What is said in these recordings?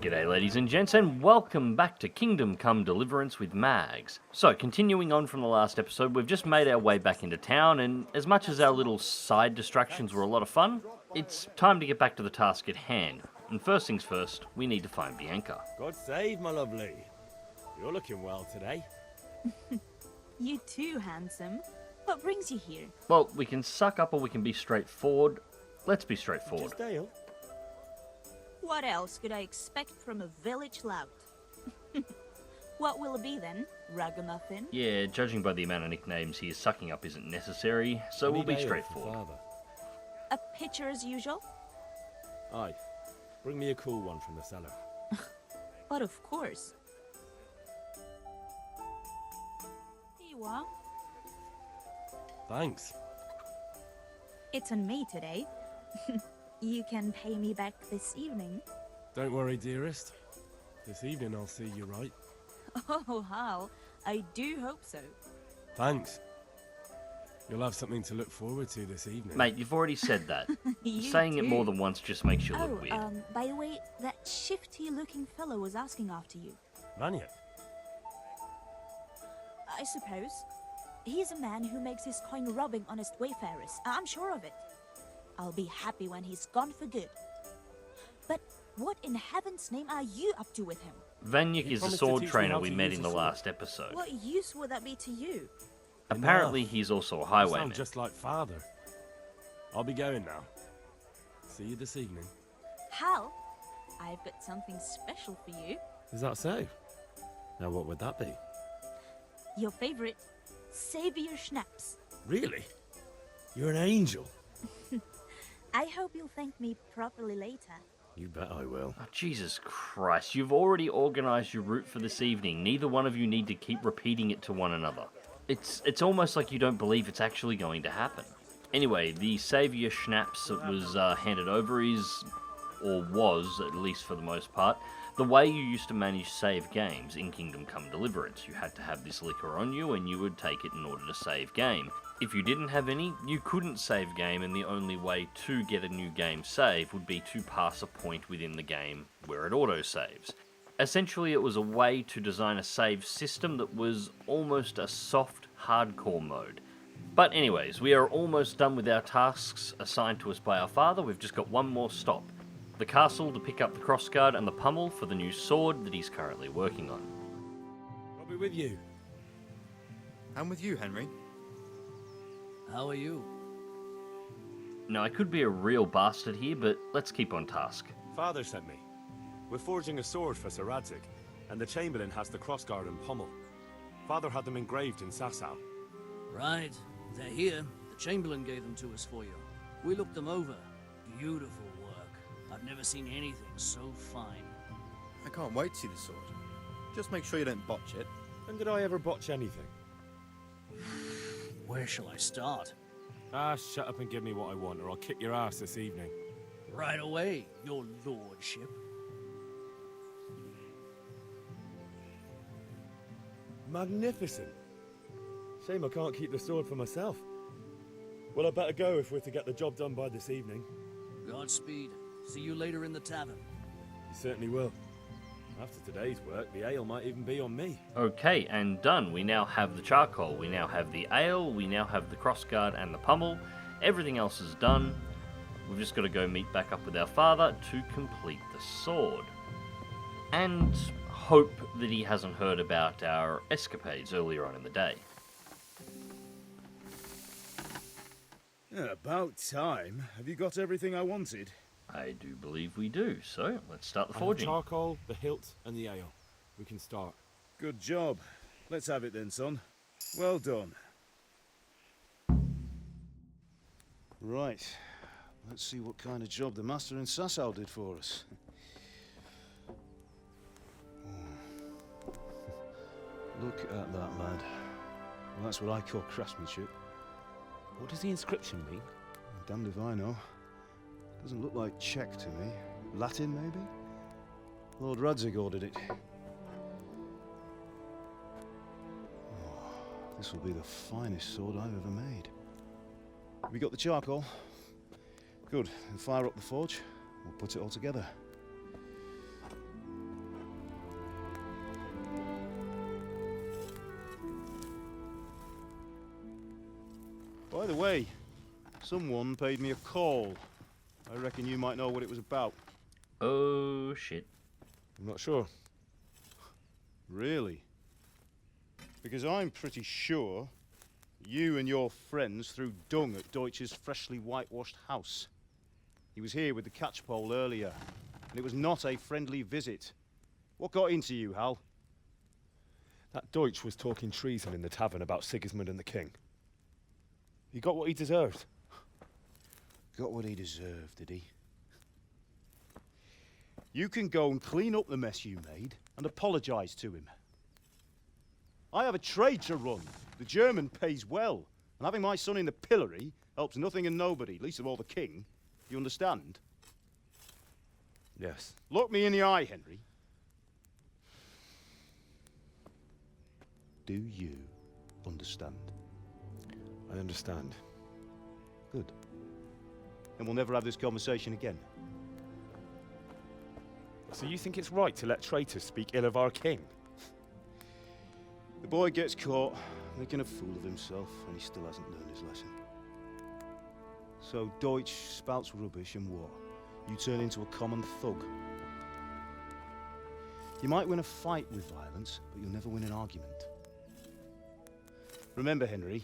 G'day ladies and gents, and welcome back to Kingdom Come Deliverance with Mags. So, continuing on from the last episode, we've just made our way back into town, and as much as our little side distractions were a lot of fun, it's time to get back to the task at hand. And first things first, we need to find Bianca. God save, my lovely. You're looking well today. You too, handsome. What brings you here? Well, we can suck up or we can be straightforward. Let's be straightforward. Just Dale. What else could I expect from a village lout? What will it be then? Ragamuffin? Yeah, judging by the amount of nicknames here, sucking up isn't necessary, so we'll be straightforward. A pitcher as usual? Aye. Bring me a cool one from the cellar. But of course. Here you are. Thanks. It's on me today. You can pay me back this evening. Don't worry, dearest. This evening I'll see you right. Oh, Hal. I do hope so. Thanks. You'll have something to look forward to this evening. Mate, you've already said that. Saying it more than once just makes you look weird. By the way, that shifty-looking fellow was asking after you. Vanya? I suppose. He's a man who makes his coin robbing honest wayfarers. I'm sure of it. I'll be happy when he's gone for good. But what in heaven's name are you up to with him? Vanyuk is the sword trainer we met in the last episode. What use would that be to you? Apparently he's also a highwayman. Sound just like father. I'll be going now. See you this evening. Hal, I've got something special for you. Is that so? Now what would that be? Your favorite Savior Schnapps. Really? You're an angel. I hope you'll thank me properly later. You bet I will. Oh, Jesus Christ, you've already organised your route for this evening. Neither one of you need to keep repeating it to one another. It's almost like you don't believe it's actually going to happen. Anyway, the Savior Schnapps that was handed over is, or was, at least for the most part, the way you used to manage save games in Kingdom Come Deliverance. You had to have this liquor on you and you would take it in order to save game. If you didn't have any, you couldn't save game, and the only way to get a new game save would be to pass a point within the game where it auto-saves. Essentially, it was a way to design a save system that was almost a soft, hardcore mode. But anyways, we are almost done with our tasks assigned to us by our father. We've just got one more stop. The castle to pick up the crossguard and the pummel for the new sword that he's currently working on. I'll be with you. I'm with you, Henry. How are you? Now, I could be a real bastard here, but let's keep on task. Father sent me. We're forging a sword for Sir Radzig, and the Chamberlain has the crossguard and pommel. Father had them engraved in Sasau. Right, they're here. The Chamberlain gave them to us for you. We looked them over. Beautiful work. I've never seen anything so fine. I can't wait to see the sword. Just make sure you don't botch it. When did I ever botch anything? Where shall I start? Ah, shut up and give me what I want, or I'll kick your ass this evening. Right away, your lordship. Magnificent. Shame I can't keep the sword for myself. Well, I better go if we're to get the job done by this evening. Godspeed. See you later in the tavern. You certainly will. After today's work, the ale might even be on me. Okay, and done. We now have the charcoal, we now have the ale, we now have the crossguard and the pummel. Everything else is done. We've just got to go meet back up with our father to complete the sword. And hope that he hasn't heard about our escapades earlier on in the day. About time. Have you got everything I wanted? I do believe we do, so let's start the I have forging. charcoal, the hilt, and the ale. We can start. Good job. Let's have it then, son. Well done. Right. Let's see what kind of job the master in Sasau did for us. Look at that, lad. Well, that's what I call craftsmanship. What does the inscription mean? Damned if I know. Doesn't look like Czech to me. Latin, maybe? Lord Radzig ordered it. Oh, this will be the finest sword I've ever made. Have you got the charcoal? Good. Then fire up the forge. We'll put it all together. By the way, someone paid me a call. I reckon you might know what it was about. Oh, shit. I'm not sure. Really? Because I'm pretty sure you and your friends threw dung at Deutsch's freshly whitewashed house. He was here with the catchpole earlier, and it was not a friendly visit. What got into you, Hal? That Deutsch was talking treason in the tavern about Sigismund and the king. He got what he deserved. Got what he deserved, did he? You can go and clean up the mess you made and apologise to him. I have a trade to run. The German pays well, and having my son in the pillory helps nothing and nobody, least of all the king. You understand? Yes. Look me in the eye, Henry. Do you understand? I understand. Good. Then we'll never have this conversation again. So you think it's right to let traitors speak ill of our king? The boy gets caught, making a fool of himself, and he still hasn't learned his lesson. So Deutsch spouts rubbish, and what? You turn into a common thug. You might win a fight with violence, but you'll never win an argument. Remember, Henry,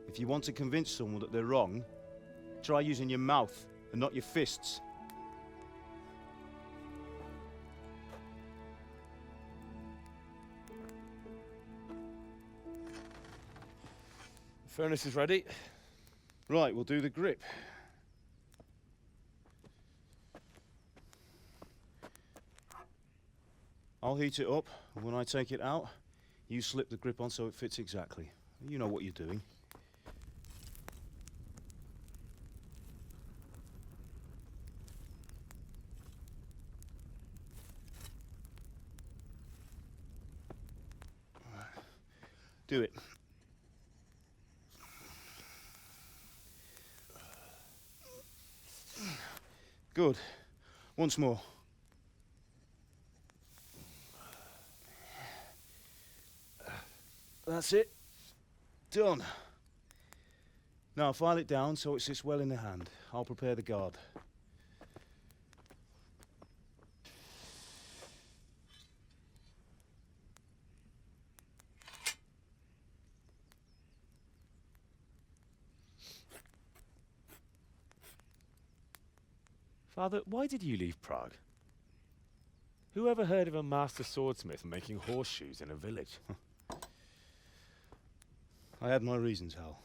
if you want to convince someone that they're wrong, try using your mouth and not your fists. The furnace is ready. Right, we'll do the grip. I'll heat it up, and when I take it out, you slip the grip on so it fits exactly. You know what you're doing. Do it. Good. Once more. That's it. Done. Now file it down so it sits well in the hand. I'll prepare the guard. Father, why did you leave Prague? Who ever heard of a master swordsmith making horseshoes in a village? I had my reasons, Hal.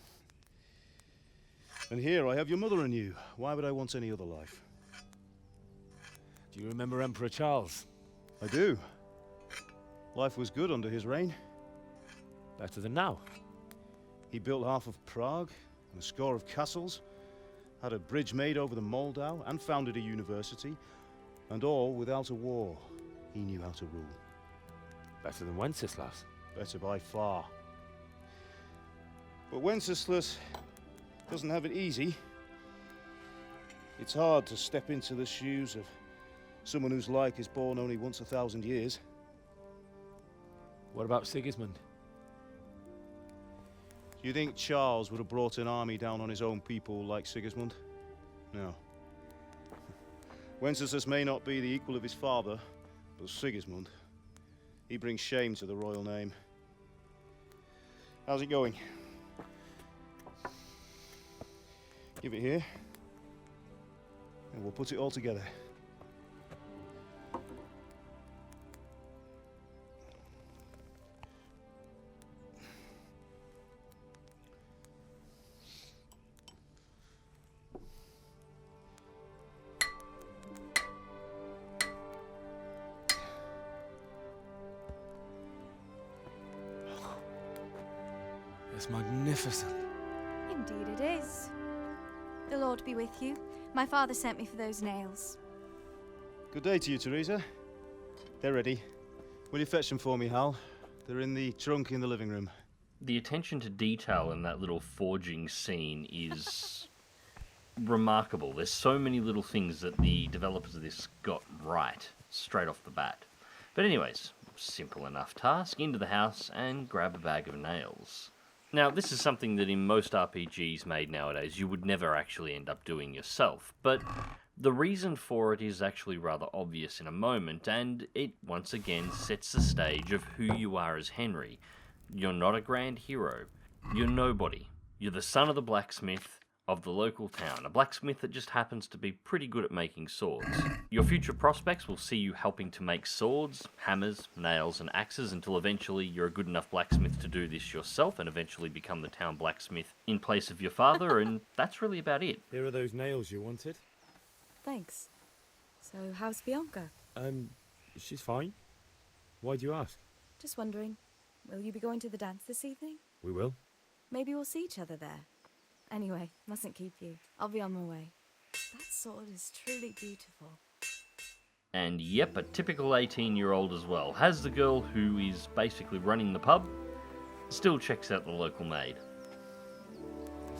And here I have your mother and you. Why would I want any other life? Do you remember Emperor Charles? I do. Life was good under his reign. Better than now. He built half of Prague and a score of castles, had a bridge made over the Moldau, and founded a university, and all without a war. He knew how to rule. Better than Wenceslas. Better by far. But Wenceslas doesn't have it easy. It's hard to step into the shoes of someone whose like is born only once 1,000 years. What about Sigismund? Do you think Charles would have brought an army down on his own people like Sigismund? No. Wenceslas may not be the equal of his father, but Sigismund, he brings shame to the royal name. How's it going? Give it here, and we'll put it all together. It's magnificent. Indeed it is. The Lord be with you. My father sent me for those nails. Good day to you, Teresa. They're ready. Will you fetch them for me, Hal? They're in the trunk in the living room. The attention to detail in that little forging scene is remarkable. There's so many little things that the developers of this got right straight off the bat. But anyways, simple enough task. Into the house and grab a bag of nails. Now, this is something that in most RPGs made nowadays you would never actually end up doing yourself, but the reason for it is actually rather obvious in a moment, and it once again sets the stage of who you are as Henry. You're not a grand hero. You're nobody. You're the son of the blacksmith of the local town, a blacksmith that just happens to be pretty good at making swords. Your future prospects will see you helping to make swords, hammers, nails, and axes until eventually you're a good enough blacksmith to do this yourself and eventually become the town blacksmith in place of your father, and that's really about it. Here are those nails you wanted. Thanks. So, how's Bianca? She's fine. Why do you ask? Just wondering, will you be going to the dance this evening? We will. Maybe we'll see each other there. Anyway, mustn't keep you. I'll be on my way. That sword is truly beautiful. And yep, a typical 18-year-old as well. Has the girl who is basically running the pub, still checks out the local maid.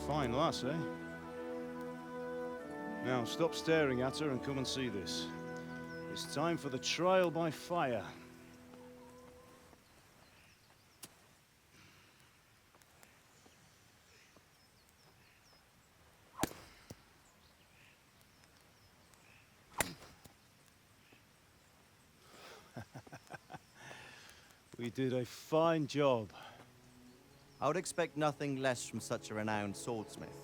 Fine lass, eh? Now, stop staring at her and come and see this. It's time for the trial by fire. We did a fine job. I would expect nothing less from such a renowned swordsmith.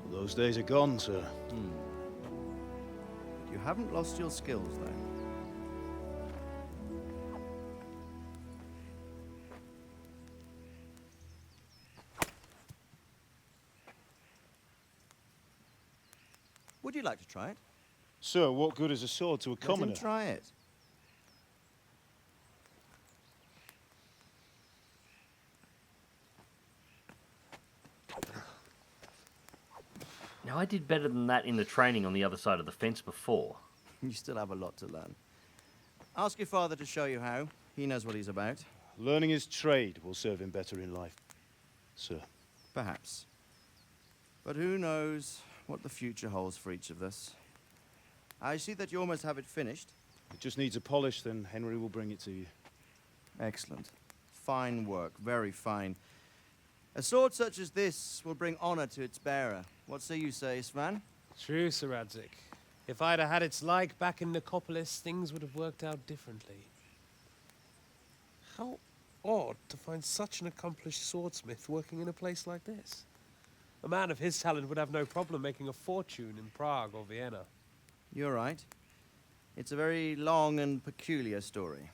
Well, those days are gone, sir. You haven't lost your skills, though. Would you like to try it? Sir, what good is a sword to a commoner? Let him try it. Now, I did better than that in the training on the other side of the fence before. You still have a lot to learn. Ask your father to show you how. He knows what he's about. Learning his trade will serve him better in life, sir. Perhaps. But who knows what the future holds for each of us. I see that you almost have it finished. It just needs a polish, then Henry will bring it to you. Excellent. Fine work, very fine. A sword such as this will bring honor to its bearer. What say you, Svan? True, Sir Radzik. If I'd have had its like back in Nicopolis, things would have worked out differently. How odd to find such an accomplished swordsmith working in a place like this. A man of his talent would have no problem making a fortune in Prague or Vienna. You're right. It's a very long and peculiar story.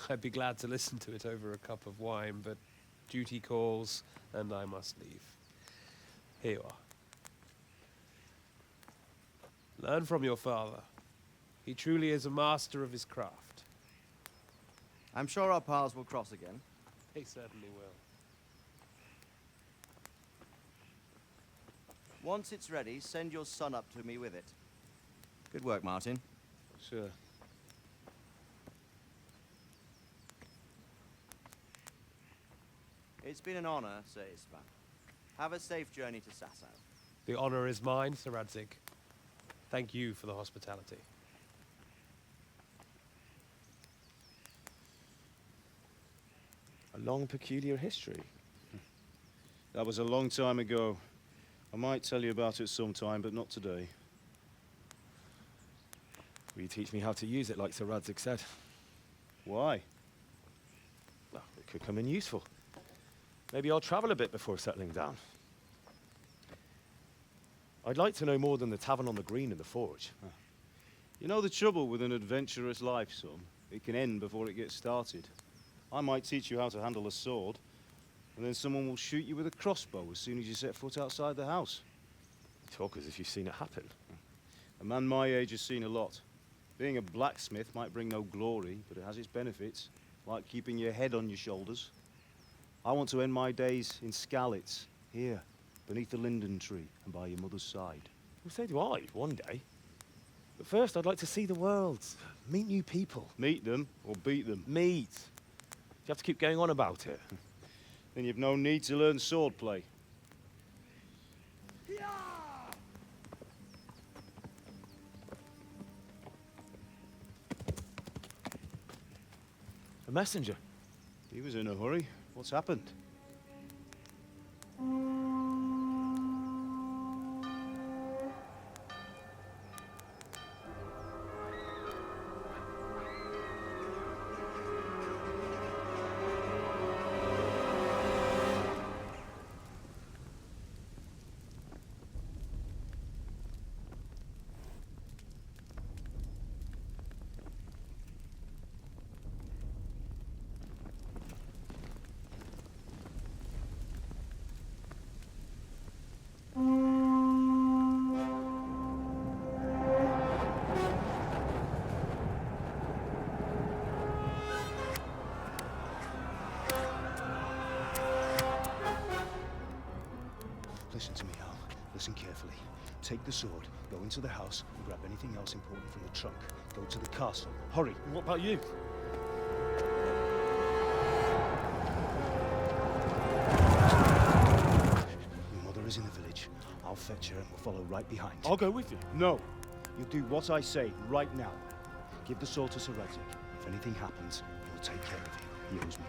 I'd be glad to listen to it over a cup of wine, but duty calls, and I must leave. Here you are. Learn from your father. He truly is a master of his craft. I'm sure our paths will cross again. He certainly will. Once it's ready, send your son up to me with it. Good work, Martin. Sir. It's been an honor, Sir Isvan. Have a safe journey to Sasau. The honor is mine, Sir Radzik. Thank you for the hospitality. A long, peculiar history. That was a long time ago. I might tell you about it sometime, but not today. Will you teach me how to use it, like Sir Radzik said? Why? Well, it could come in useful. Maybe I'll travel a bit before settling down. I'd like to know more than the tavern on the green and the forge. You know the trouble with an adventurous life, son? It can end before it gets started. I might teach you how to handle a sword, and then someone will shoot you with a crossbow as soon as you set foot outside the house. You talk as if you've seen it happen. A man my age has seen a lot. Being a blacksmith might bring no glory, but it has its benefits, like keeping your head on your shoulders. I want to end my days in Skalitz, here, beneath the linden tree and by your mother's side. Well, so do I, one day. But first, I'd like to see the world, meet new people. Meet them or beat them. Meet. Do you have to keep going on about it? Then you've no need to learn swordplay. A messenger. He was in a hurry. What's happened? Listen to me, Al. Listen carefully. Take the sword, go into the house, and grab anything else important from the trunk. Go to the castle. Hurry. What about you? Your mother is in the village. I'll fetch her and we'll follow right behind. I'll go with you. No. You'll do what I say right now. Give the sword to Sir Isaac. If anything happens, he'll take care of you. He owes me.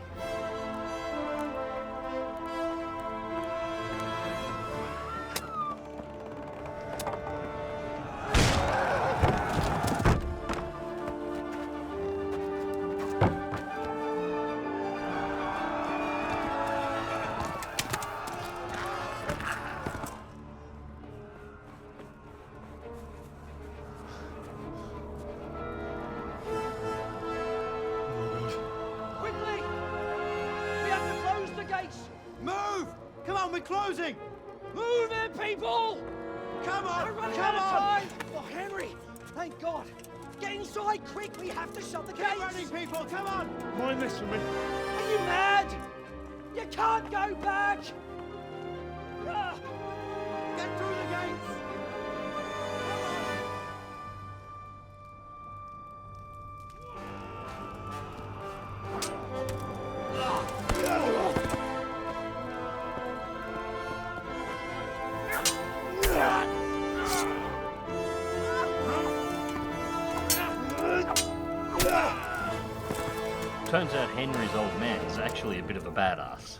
Closing! Move it, people! Come on! We're running Come out of on! time! Oh, Henry! Thank God! Get inside, quick! We have to shut the gates! Get running, people! Come on! Mind this for me. Are you mad? You can't go back! Ah. Get through the gates! Turns out Henry's old man is actually a bit of a badass.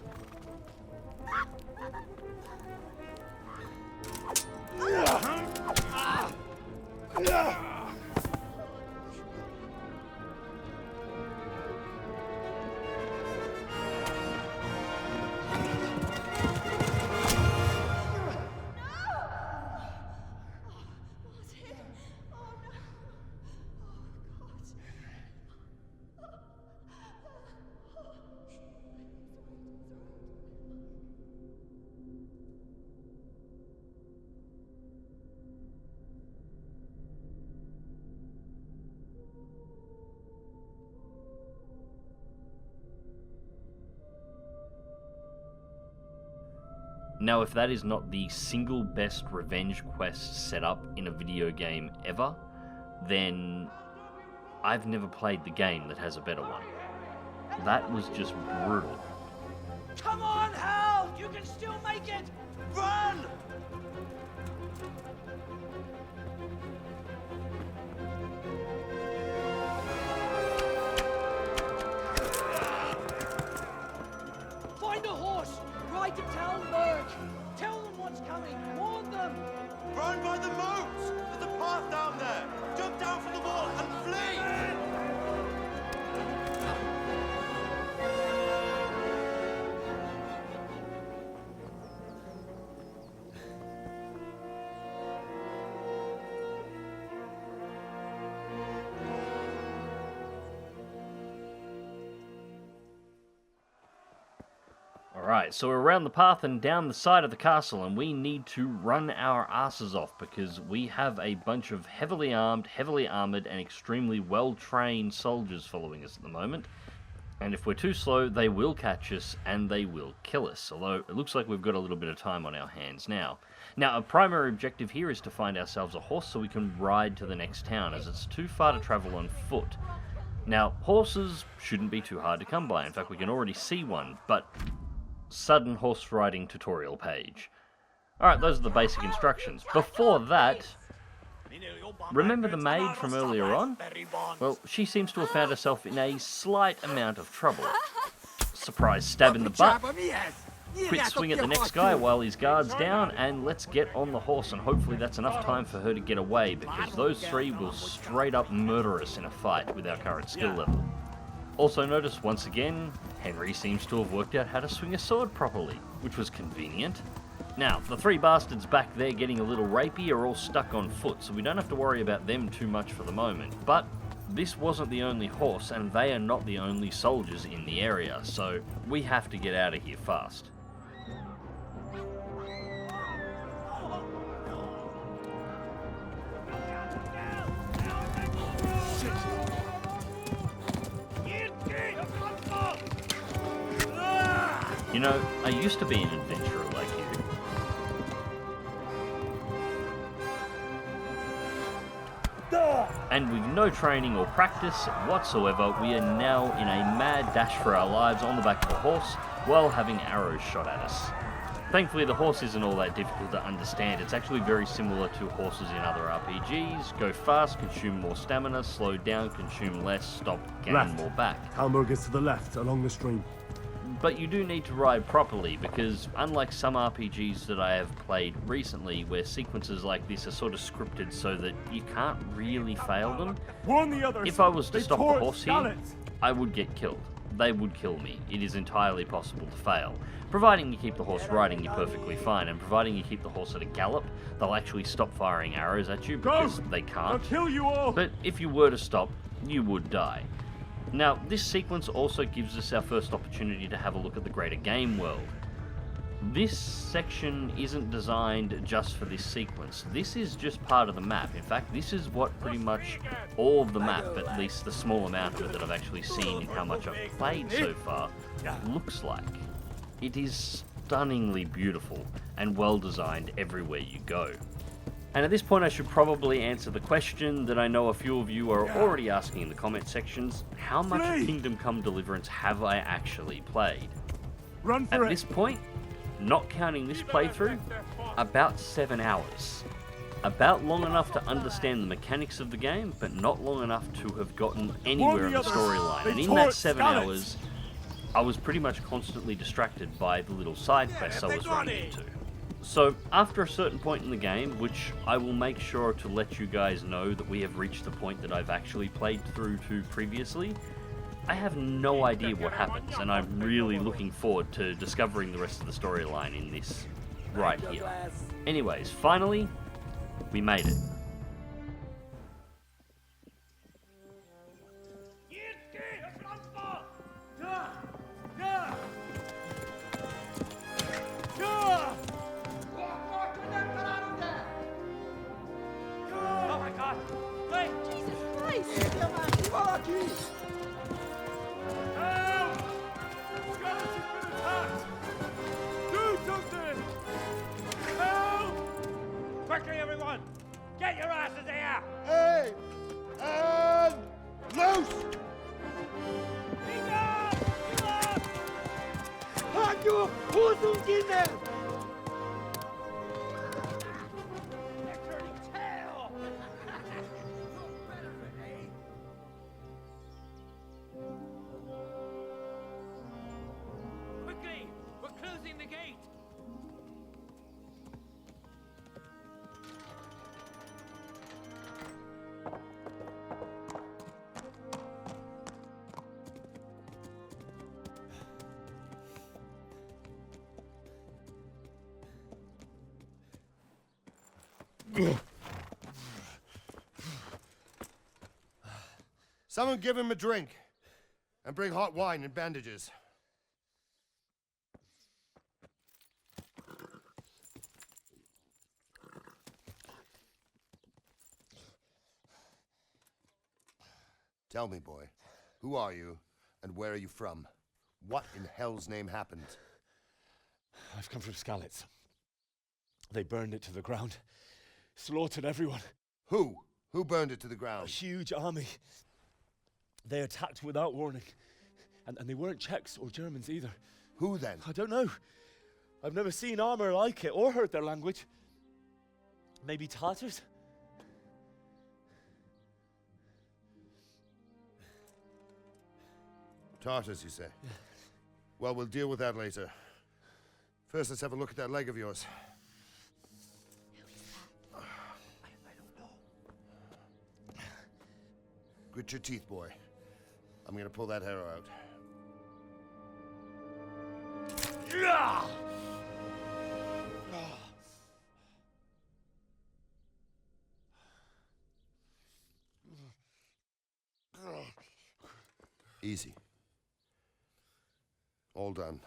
Now, if that is not the single best revenge quest set up in a video game ever, then I've never played the game that has a better one. That was just brutal. Come on, Hal! You can still make it! Run! Find a horse! Ride to Talmberg! Tell them what's coming! Warn them! Run by the moats! There's a path down there! Jump down from the wall and flee! Alright, so we're around the path and down the side of the castle, and we need to run our asses off because we have a bunch of heavily armed, heavily armoured, and extremely well-trained soldiers following us at the moment. And if we're too slow, they will catch us and they will kill us, although it looks like we've got a little bit of time on our hands now. Now, our primary objective here is to find ourselves a horse so we can ride to the next town, as it's too far to travel on foot. Now, horses shouldn't be too hard to come by. In fact, we can already see one, but sudden horse riding tutorial page. Alright, those are the basic instructions. Before that, remember the maid from earlier on? Well, she seems to have found herself in a slight amount of trouble. Surprise stab in the butt. Quick swing at the next guy while his guard's down, and let's get on the horse, and hopefully that's enough time for her to get away, because those three will straight up murder us in a fight with our current skill level. Also notice once again, Henry seems to have worked out how to swing a sword properly, which was convenient. Now, the three bastards back there getting a little rapey are all stuck on foot, so we don't have to worry about them too much for the moment. But this wasn't the only horse, and they are not the only soldiers in the area, so we have to get out of here fast. You know, I used to be an adventurer like you. And with no training or practice whatsoever, we are now in a mad dash for our lives on the back of a horse while having arrows shot at us. Thankfully, the horse isn't all that difficult to understand. It's actually very similar to horses in other RPGs. Go fast, consume more stamina, slow down, consume less, stop, gain more back. Hamburg is to the left, along the stream. But you do need to ride properly, because unlike some RPGs that I have played recently, where sequences like this are sort of scripted so that you can't really fail them, if I was to stop the horse here, I would get killed. They would kill me. It is entirely possible to fail. Providing you keep the horse riding, you're perfectly fine, and providing you keep the horse at a gallop, they'll actually stop firing arrows at you because they can't. I'll kill you all! But if you were to stop, you would die. Now, this sequence also gives us our first opportunity to have a look at the greater game world. This section isn't designed just for this sequence. This is just part of the map. In fact, this is what pretty much all of the map, at least the small amount of it that I've actually seen in how much I've played so far, looks like. It is stunningly beautiful and well designed everywhere you go. And at this point I should probably answer the question that I know a few of you are already asking in the comment sections. How much of Kingdom Come Deliverance have I actually played? At this point, not counting this playthrough, about 7 hours. About long enough to understand the mechanics of the game, but not long enough to have gotten anywhere in the storyline. And in that 7 hours, I was pretty much constantly distracted by the little side quests I was running into. So, after a certain point in the game, which I will make sure to let you guys know that we have reached the point that I've actually played through to previously, I have no idea what happens, and I'm really looking forward to discovering the rest of the storyline in this right here. Anyways, finally, we made it. Quickly, everyone! Get your asses here! Hey! And loose! Halt your Hosen Kinder! They're turning tail! Quickly! We're closing the gate! Someone give him a drink. And bring hot wine and bandages. Tell me, boy, who are you and where are you from? What in hell's name happened? I've come from Skalitz. They burned it to the ground. Slaughtered everyone. Who? Who burned it to the A ground? huge army. They attacked without warning. And they weren't Czechs or Germans either. Who then? I don't know. I've never seen armor like it or heard their language. Maybe Tatars? Tartars, you say? Yeah. Well, we'll deal with that later. First, let's have a look at that leg of yours. I don't know. Grit your teeth, boy. I'm gonna pull that arrow out. Easy. All done.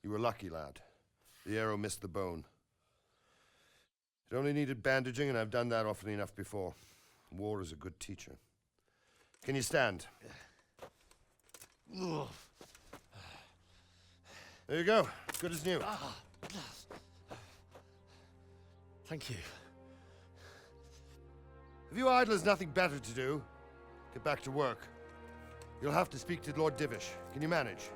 You were lucky, lad. The arrow missed the bone. It only needed bandaging, and I've done that often enough before. War is a good teacher. Can you stand? There you go. Good as new. Thank you. If you idlers nothing better to do, get back to work. You'll have to speak to Lord Divish. Can you manage?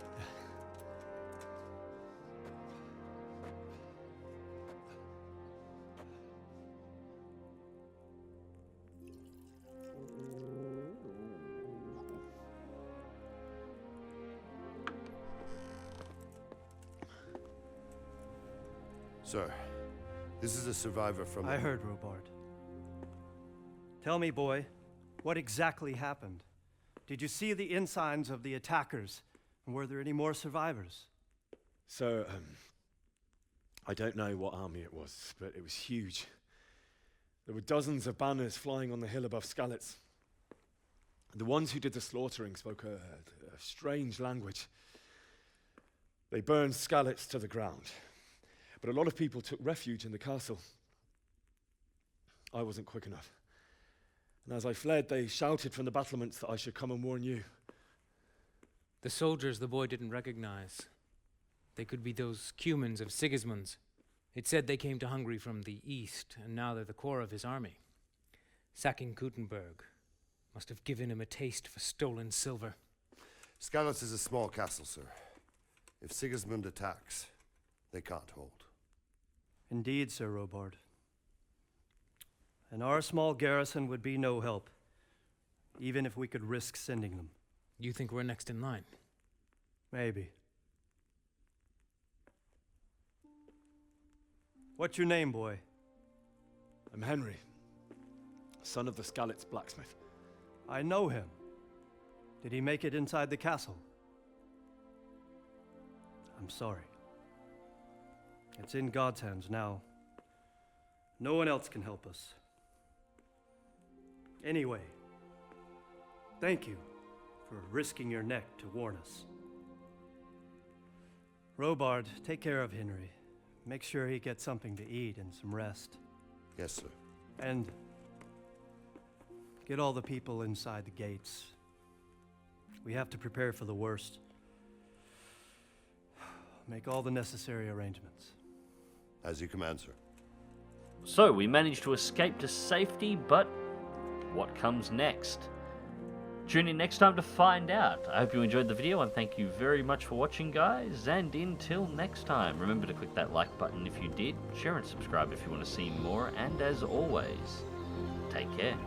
Sir, this is a survivor from... I heard, Robard. Tell me, boy, what exactly happened? Did you see the ensigns of the attackers? And were there any more survivors? So, I don't know what army it was, but it was huge. There were dozens of banners flying on the hill above Skalitz. The ones who did the slaughtering spoke a strange language. They burned Skalitz to the ground. But a lot of people took refuge in the castle. I wasn't quick enough. And as I fled, they shouted from the battlements that I should come and warn you. The soldiers the boy didn't recognize. They could be those Cumans of Sigismund's. It said they came to Hungary from the east, and now they're the core of his army. Sacking Kuttenberg must have given him a taste for stolen silver. Skalitz is a small castle, sir. If Sigismund attacks, they can't hold. Indeed, Sir Robard. And our small garrison would be no help, even if we could risk sending them. You think we're next in line? Maybe. What's your name, boy? I'm Henry, son of the Skalitz blacksmith. I know him. Did he make it inside the castle? I'm sorry. It's in God's hands now. No one else can help us. Anyway, thank you for risking your neck to warn us. Robard, take care of Henry. Make sure he gets something to eat and some rest. Yes, sir. And get all the people inside the gates. We have to prepare for the worst. Make all the necessary arrangements. As you command, sir. So, we managed to escape to safety, but what comes next? Tune in next time to find out. I hope you enjoyed the video, and thank you very much for watching, guys. And until next time, remember to click that like button if you did, share and subscribe if you want to see more, and as always, take care.